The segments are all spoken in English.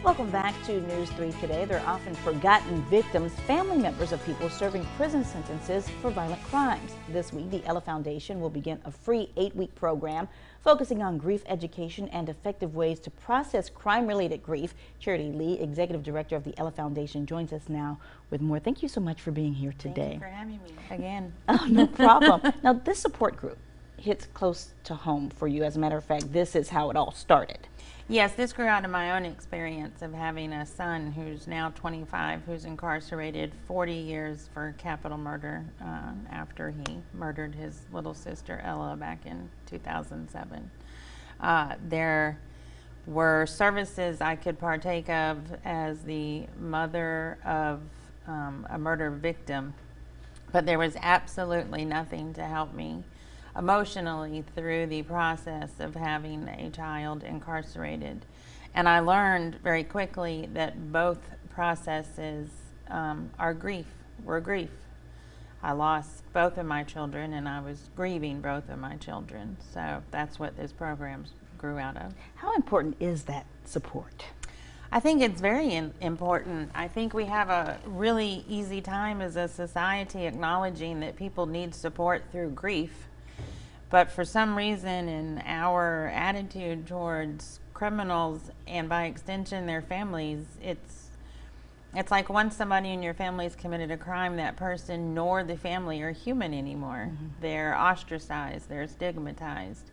Welcome back to News 3 Today. They're often forgotten victims, family members of people serving prison sentences for violent crimes. This week, the Ella Foundation will begin a free 8-week program focusing on grief education and effective ways to process crime-related grief. Charity Lee, Executive Director of the Ella Foundation, joins us now with more. Thank you so much for being here today. Thank you for having me again. Oh, no problem. Now, this support group hits close to home for you. As a matter of fact, this is how it all started. Yes, this grew out of my own experience of having a son who's now 25, who's incarcerated 40 years for capital murder after he murdered his little sister Ella back in 2007. There were services I could partake of as the mother of a murder victim, but there was absolutely nothing to help me emotionally through the process of having a child incarcerated. And I learned very quickly that both processes are grief, were grief. I lost both of my children and I was grieving both of my children. So that's what this program grew out of. How important is that support? I think it's very important. I think we have a really easy time as a society acknowledging that people need support through grief. But for some reason in our attitude towards criminals and by extension their families, it's like once somebody in your family's committed a crime, that person nor the family are human anymore. Mm-hmm. They're ostracized, they're stigmatized.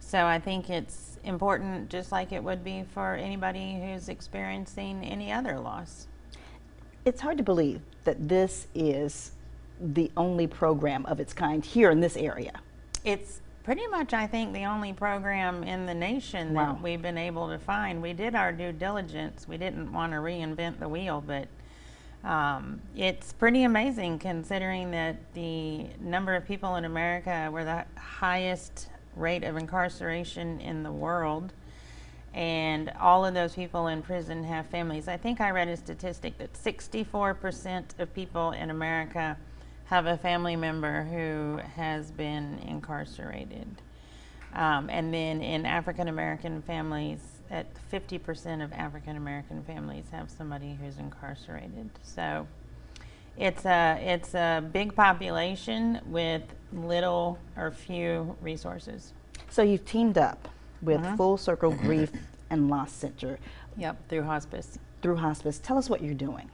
So I think it's important, just like it would be for anybody who's experiencing any other loss. It's hard to believe that this is the only program of its kind here in this area. It's pretty much, I think, the only program in the nation that we've been able to find. We did our due diligence. We didn't want to reinvent the wheel, but it's pretty amazing considering that the number of people in America, we're the highest rate of incarceration in the world, and all of those people in prison have families. I think I read a statistic that 64% of people in America have a family member who has been incarcerated. And then in African American families, at 50% of African American families have somebody who's incarcerated. So it's a big population with little or few resources. So you've teamed up with Full Circle Grief and Loss Center. Yep, through Hospice. Through Hospice. Tell us what you're doing.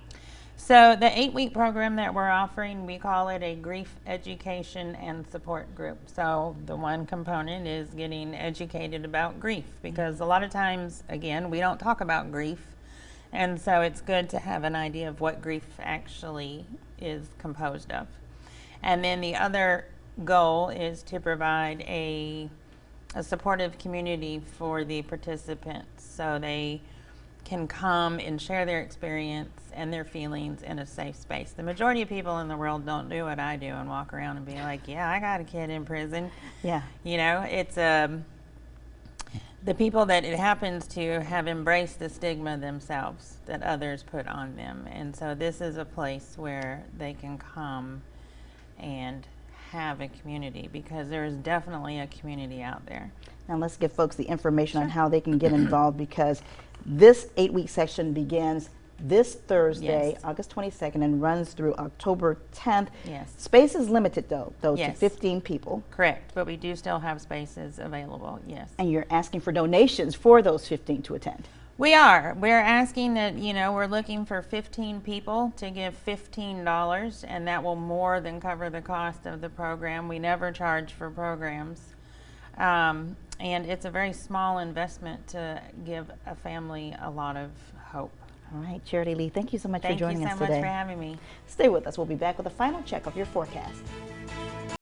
So the 8-week program that we're offering, we call it a grief education and support group. So the one component is getting educated about grief, because a lot of times, again, we don't talk about grief. And so it's good to have an idea of what grief actually is composed of. And then the other goal is to provide a supportive community for the participants, so they can come and share their experience and their feelings in a safe space. The majority of people in the world don't do what I do and walk around and be like, yeah, I got a kid in prison. Yeah. You know, it's the people that it happens to have embraced the stigma themselves that others put on them. And so this is a place where they can come and have a community, because there is definitely a community out there. Now let's give folks the information on how they can get involved, because this 8-week section begins this Thursday, August 22nd, and runs through October 10th. Yes. Space is limited though to 15 people. Correct, but we do still have spaces available, yes. And you're asking for donations for those 15 to attend. We are. We're asking that, you know, we're looking for 15 people to give $15, and that will more than cover the cost of the program. We never charge for programs. And it's a very small investment to give a family a lot of hope. All right, Charity Lee, thank you so much for joining us today. Thank you so much for having me. Stay with us. We'll be back with a final check of your forecast.